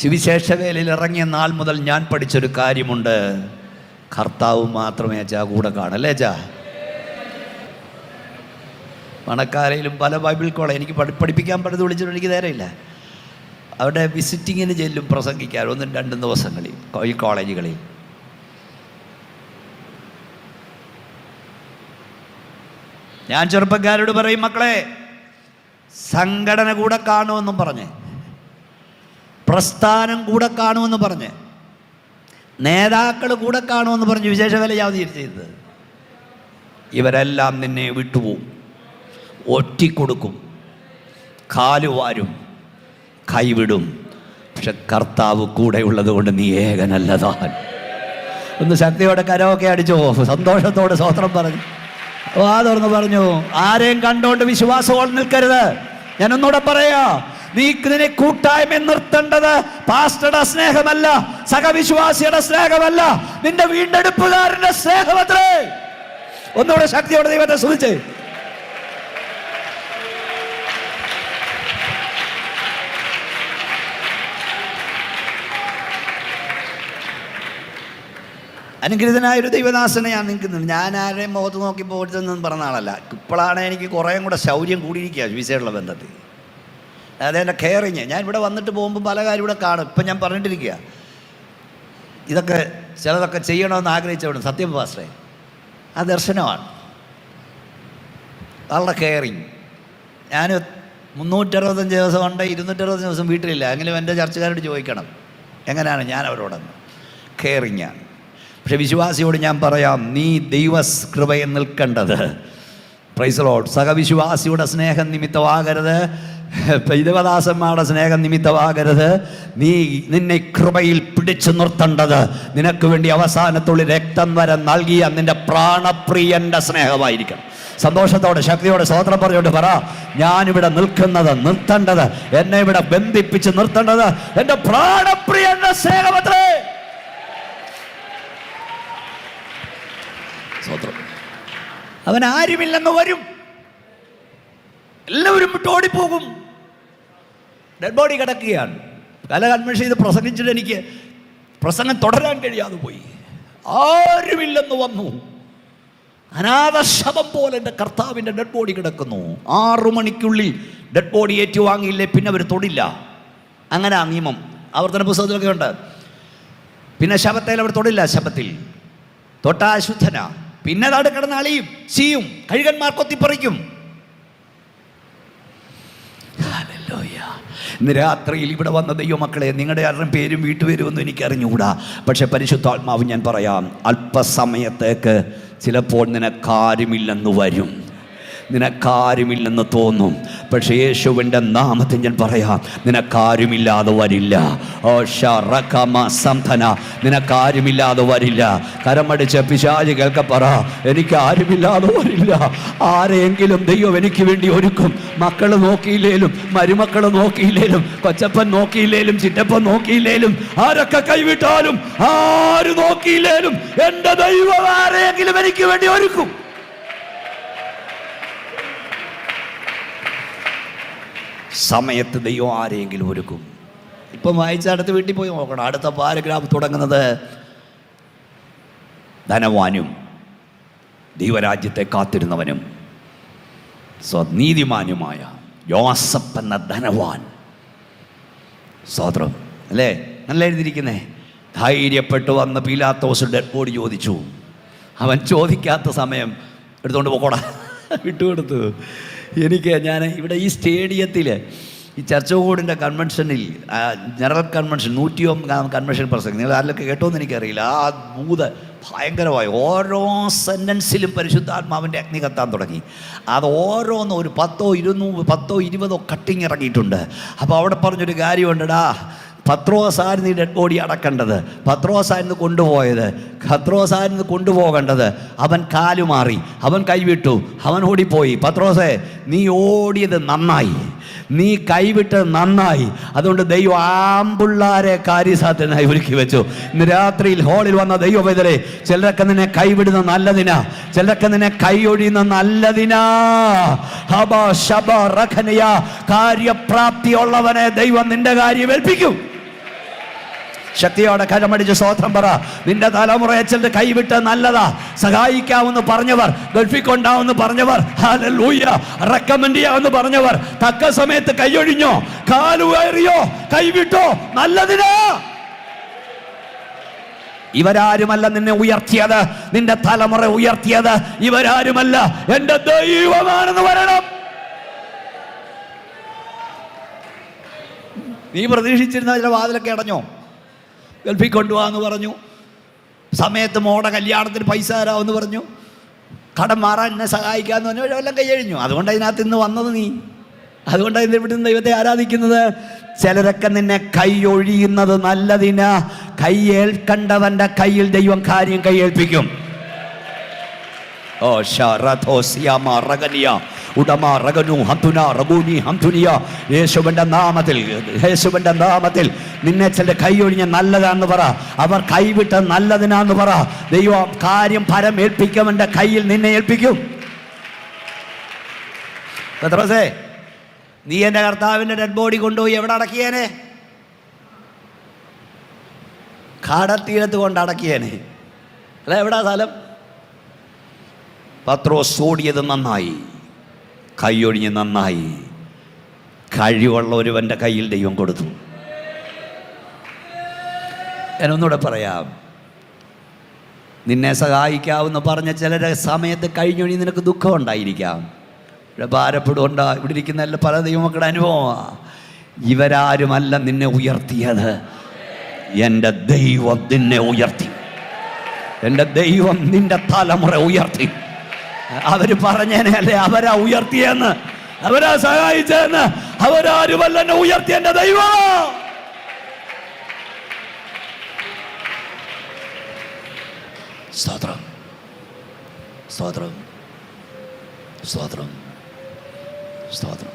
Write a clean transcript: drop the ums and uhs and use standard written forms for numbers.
സുവിശേഷ വേലയിൽ ഇറങ്ങിയ നാൾ മുതൽ ഞാൻ പഠിച്ചൊരു കാര്യമുണ്ട്, കർത്താവ് മാത്രമേ അച്ഛാ കൂടെ കാണല്ലേ അച്ഛാ. മണക്കാരയിലും പല ബൈബിൾ കോളേജ് എനിക്ക് പഠിപ്പിക്കാൻ പറ്റുന്നത് വിളിച്ചിട്ട് എനിക്ക് നേരമില്ല. അവിടെ വിസിറ്റിങ്ങിന് ചെല്ലും പ്രസംഗിക്കാൻ 1-2 ദിവസങ്ങളിൽ ഈ കോളേജുകളിൽ. ഞാൻ ചെറുപ്പക്കാരോട് പറയും, മക്കളെ സംഘടന കൂടെ കാണുമെന്നും പറഞ്ഞ്, പ്രസ്ഥാനം കൂടെ കാണുമെന്ന് പറഞ്ഞ്, നേതാക്കൾ കൂടെ കാണുമെന്ന് പറഞ്ഞ് വിശേഷ വേല ചെയ്തത്. ഇവരെല്ലാം നിന്നെ വിട്ടുപോകും, ഒറ്റിക്കൊടുക്കും, കാലുവാരും, കൈവിടും. പക്ഷെ കർത്താവ് കൂടെ ഉള്ളത് കൊണ്ട് നീ ഏകനല്ലതാൻ. ഒന്ന് ശക്തിയോടെ കരമൊക്കെ അടിച്ചോ, സന്തോഷത്തോടെ സ്തോത്രം പറഞ്ഞു, തുറന്ന് പറഞ്ഞു. ആരെയും കണ്ടോണ്ട് വിശ്വാസത്തോടെ നിൽക്കരുത്. ഞാൻ ഒന്നുകൂടെ പറയാ, നിന്നെ കൂട്ടായ്മ നിർത്തേണ്ടത് പാസ്റ്ററുടെ സ്നേഹമല്ല, സഹവിശ്വാസിയുടെ സ്നേഹമല്ല, നിന്റെ വീണ്ടെടുപ്പുകാരന്റെ സ്നേഹമത്രേ. ഒന്നുകൂടെ ശക്തിയോടെ ദൈവത്തെ സ്തുതിച്ചേ. അനുഗ്രഹിതനായൊരു ദൈവദാസനെ ഞാൻ നിൽക്കുന്നുണ്ട്. ഞാൻ ആരെയും മുഖത്ത് നോക്കി പോയിട്ടെന്നും പറഞ്ഞ ആളല്ല. ഇപ്പോഴാണ് എനിക്ക് കുറേയും കൂടെ ശൗര്യം കൂടിയിരിക്കുക വിസയുള്ള ബന്ധത്തിൽ. അതെൻ്റെ കെയറിങ്. ഞാൻ ഇവിടെ വന്നിട്ട് പോകുമ്പോൾ പല കാര്യം ഇവിടെ കാണും. ഇപ്പം ഞാൻ പറഞ്ഞിട്ടിരിക്കുക, ഇതൊക്കെ ചിലതൊക്കെ ചെയ്യണമെന്ന് ആഗ്രഹിച്ചവിടെ സത്യം പാസ്റ്ററെ, ആ ദർശനമാണ് വളരെ കെയറിങ്. ഞാൻ 365 ദിവസം ഉണ്ട്, 260 ദിവസം വീട്ടിലില്ല. എങ്കിലും എൻ്റെ ചർച്ചക്കാരോട് ചോദിക്കണം എങ്ങനെയാണ് ഞാൻ അവരോടൊന്ന്. കെയറിങ്ങാണ്. പക്ഷെ വിശ്വാസിയോട് ഞാൻ പറയാം, നീ ദൈവകൃപയിൽ നിൽക്കേണ്ടത്, പ്രൈസ് ലോർഡ്, സഹവിശ്വാസിയുടെ സ്നേഹം നിമിത്തമാകരുത്, ദൈവദാസന്മാരുടെ സ്നേഹം നിമിത്തമാകരുത്. നീ നിന്നെ കൃപയിൽ പിടിച്ചു നിർത്തേണ്ടത് നിനക്ക് വേണ്ടി അവസാനത്തുള്ളിൽ രക്തം വരെ നൽകിയ നിന്റെ പ്രാണപ്രിയന്റെ സ്നേഹമായിരിക്കണം. സന്തോഷത്തോടെ ശക്തിയോടെ സ്തോത്രം പറഞ്ഞുകൊണ്ട് പറ, ഞാനിവിടെ നിൽക്കുന്നത്, നിർത്തേണ്ടത്, എന്നെ ഇവിടെ ബന്ധിപ്പിച്ച് നിർത്തേണ്ടത് എൻ്റെ പ്രാണപ്രിയന്റെ സ്നേഹമത്രേ. അവൻ ആരുമില്ലെന്ന് വരും, എല്ലാവരും വിട്ട് ഓടിപ്പോകും. ഡെഡ് ബോഡി കിടക്കുകയാണ്. പല കൺവെൻഷൻ ചെയ്ത് പ്രസംഗിച്ചിട്ട് എനിക്ക് പ്രസംഗം തുടരാൻ കഴിയാതെ പോയി. ആരുമില്ലെന്ന് വന്നു, അനാഥശവം പോലെ എൻ്റെ കർത്താവിൻ്റെ ഡെഡ് ബോഡി കിടക്കുന്നു. 6 മണിക്കുള്ളിൽ ഡെഡ് ബോഡി ഏറ്റുവാങ്ങിയില്ലേ പിന്നെ അവർ തൊടില്ല. അങ്ങനെ ആ നിയമം ആവർത്തന പുസ്തകത്തിലൊക്കെ ഉണ്ട്. പിന്നെ ശബത്തിൽ അവർ തൊടില്ല. ശബത്തിൽ തൊട്ടാ അശുദ്ധന. പിന്നെ അത് കിടന്ന് അളിയും ചീയും, കഴുകന്മാർ കൊത്തിപ്പറിക്കും. ഇന്ന് രാത്രിയിൽ ഇവിടെ വന്ന ദൈവമക്കളെ, നിങ്ങളുടെ ആരുടെയും പേരും വീട്ടുപേരുമൊന്നും എനിക്കറിഞ്ഞുകൂടാ. പക്ഷെ പരിശുദ്ധാത്മാവ് ഞാൻ പറയാം, അല്പസമയത്തേക്ക് ചിലപ്പോൾ നിനക്കാരുമില്ലെന്ന് വരും, നിനക്കാരുമില്ലെന്ന് തോന്നും. പക്ഷേ യേശുവിൻ്റെ നാമത്തിൽ ഞാൻ പറയാം, നിനക്കാരുമില്ലാതെ വരില്ല. ഓ ഷറകമ സംധന, നിനക്കാരുമില്ലാതെ വരില്ല. കരമടിച്ച് പിശാച് കേൾക്ക പറ, എനിക്കാരുമില്ലാതെ വരില്ല. ആരെങ്കിലും ദൈവം എനിക്ക് വേണ്ടി ഒരുക്കും. മക്കൾ നോക്കിയില്ലേലും, മരുമക്കൾ നോക്കിയില്ലേലും, കൊച്ചപ്പൻ നോക്കിയില്ലേലും, ചിറ്റപ്പൻ നോക്കിയില്ലേലും, ആരൊക്കെ കൈവിട്ടാലും, ആര് നോക്കിയില്ലേലും എൻ്റെ ദൈവം ആരെങ്കിലും എനിക്ക് വേണ്ടി ഒരുക്കും. സമയത്ത് ദൈവം ആരെങ്കിലും ഒരുക്കും. ഇപ്പം വായിച്ച അടുത്ത വീട്ടിൽ പോയി നോക്കണം. അടുത്ത പാരഗ്രാഫ് തുടങ്ങുന്നത് ധനവാനും ദൈവരാജ്യത്തെ കാത്തിരുന്നവനും നീതിമാനുമായ യോസഫ് എന്ന ധനവാൻ. സ്വതന്ത്രം അല്ലേ, നല്ല എഴുതിയിരിക്കുന്നേ. ധൈര്യപ്പെട്ട് വന്ന് പീലാത്തോസ് ഡെഡ് ബോഡി ചോദിച്ചു. അവൻ ചോദിക്കാത്ത സമയം എടുത്തുകൊണ്ട് പോക്കോടാ വിട്ടുകൊടുത്തു. ഞാൻ ഇവിടെ ഈ സ്റ്റേഡിയത്തിൽ, ഈ ചർച്ചകോടിൻ്റെ കൺവെൻഷനിൽ, ജനറൽ കൺവെൻഷൻ 101 കൺവെൻഷൻ പ്രസംഗം നിങ്ങൾ ആരിലൊക്കെ കേട്ടോന്ന് എനിക്കറിയില്ല. ആ ഭൂത ഭയങ്കരമായി ഓരോ സെൻറ്റൻസിലും പരിശുദ്ധാത്മാവിൻ്റെ അഗ്നി കത്താൻ തുടങ്ങി. അത് ഓരോന്നും ഒരു 10-20 കട്ടിങ് ഇറങ്ങിയിട്ടുണ്ട്. അപ്പോൾ അവിടെ പറഞ്ഞൊരു കാര്യമുണ്ടടാ, പത്രോസായിരുന്നു ഈ ഡെഡ് ബോഡി അടക്കേണ്ടത്, പത്രോസായിരുന്നു കൊണ്ടുപോയത്, പത്രോസായിരുന്നു കൊണ്ടുപോകേണ്ടത്. അവൻ കാലുമാറി, അവൻ കൈവിട്ടു, അവൻ ഓടിപ്പോയി. പത്രോസേ, നീ ഓടിയത് നന്നായി, നീ കൈവിട്ടത് നന്നായി. അതുകൊണ്ട് ദൈവം ആമ്പിള്ളാരെ കാര്യസാധ്യനായി ഒരുക്കി വെച്ചു. ഇന്ന് രാത്രിയിൽ ഹോളിൽ വന്ന ദൈവവേദരെ, ചിലരൊക്കെ നിന്നെ കൈവിടുന്ന നല്ലതിനാ, ചിലരൊക്കെ നിന്നെ കൈയൊഴിയുന്ന നല്ലതിനാ. കാര്യപ്രാപ്തിയുള്ളവനെ ദൈവം നിന്റെ കാര്യം ഏൽപ്പിക്കും. ശക്തിയോടെ കരമടിച്ച് സ്തോത്രം പറ. നിന്റെ തലമുറയെ ചിലർ കൈവിട്ട് നല്ലതാ, സഹായിക്കാമെന്ന് പറഞ്ഞവർ, ഗൾഫിൽ കൊണ്ടാവെന്ന് പറഞ്ഞവർ, ഹല്ലേലൂയ, റെക്കമെൻഡ് ചെയ്യാമെന്ന് പറഞ്ഞവർ തക്ക സമയത്ത് കൈയൊഴിഞ്ഞോ, കാലുകയറിയോ, കൈവിട്ടോ, നല്ലതിനാ. ഇവരാരുമല്ല നിന്നെ ഉയർത്തിയത്, നിന്റെ തലമുറ ഉയർത്തിയത് ഇവരാരുമല്ല, എന്റെ ദൈവമാണെന്ന് വരണം. നീ പ്രതീക്ഷിച്ചിരുന്ന ചില വാതിലൊക്കെ അടഞ്ഞോ? ഗൾഫിൽ കൊണ്ടുപോകാമെന്ന് പറഞ്ഞു, സമയത്ത് മോടെ കല്യാണത്തിന് പൈസ തരാമെന്ന് പറഞ്ഞു, കടം മാറാൻ എന്നെ സഹായിക്കാമെന്ന് പറഞ്ഞു, എല്ലാം കൈയഴിഞ്ഞു. അതുകൊണ്ട് അതിനകത്ത് ഇന്ന് വന്നത് നീ. അതുകൊണ്ടാണ് ഇന്ന് ഇവിടുന്ന് ദൈവത്തെ ആരാധിക്കുന്നത്. ചിലരൊക്കെ നിന്നെ കൈ ഒഴിയുന്നത് നല്ലതിന്. കൈയേൽക്കണ്ടവന്റെ കയ്യിൽ ദൈവം കാര്യം കൈയേൽപ്പിക്കും. ഓ യേശുവിന്റെ നാമത്തിൽ നിന്നെ ചില കൈയൊഴിഞ്ഞ നല്ലതാന്ന് പറ. അവർ കൈവിട്ട നല്ലതിനാന്ന് പറ. ദൈവം കാര്യം പരമേൽപ്പിക്കവന്റെ കയ്യിൽ നിന്നെ ഏൽപ്പിക്കും. പത്രോസേ, നീ എൻ്റെ കർത്താവിൻ്റെ ഡെഡ് ബോഡി കൊണ്ടുപോയി എവിടെ അടക്കിയേനെ? കടത്തീരത്ത് കൊണ്ട് അടക്കിയേനെ. അല്ല, എവിടാ സ്ഥലം? പത്രോസ് ഓടിയത് നന്നായി, കൈയൊഴിഞ്ഞ് നന്നായി. കഴിവുള്ള ഒരുവൻ്റെ കയ്യിൽ ദൈവം കൊടുത്തു. ഞാനൊന്നുകൂടെ പറയാം. നിന്നെ സഹായിക്കാവുന്ന പറഞ്ഞ ചിലരെ സമയത്ത് കഴിഞ്ഞൊഴി നിനക്ക് ദുഃഖം ഉണ്ടായിരിക്കാം, ഇവിടെ ഭാരപ്പെടുകൊണ്ട. ഇവിടെ ഇരിക്കുന്ന എല്ലാ പല ദൈവമക്കളുടെ അനുഭവമാണ്. ഇവരാരുമല്ല നിന്നെ ഉയർത്തിയത്, എൻ്റെ ദൈവം നിന്നെ ഉയർത്തി. എൻ്റെ ദൈവം നിന്റെ തലമുറ ഉയർത്തി. അവർ പറഞ്ഞേനെ അല്ലേ, അവരാ ഉയർത്തിയെന്ന്, അവരാ സഹായിച്ചതെന്ന്. അവരാരുമല്ല എന്നെ ഉയർത്തി, എൻ്റെ ദൈവം. സ്തോത്രം, സ്തോത്രം, സ്തോത്രം, സ്തോത്രം.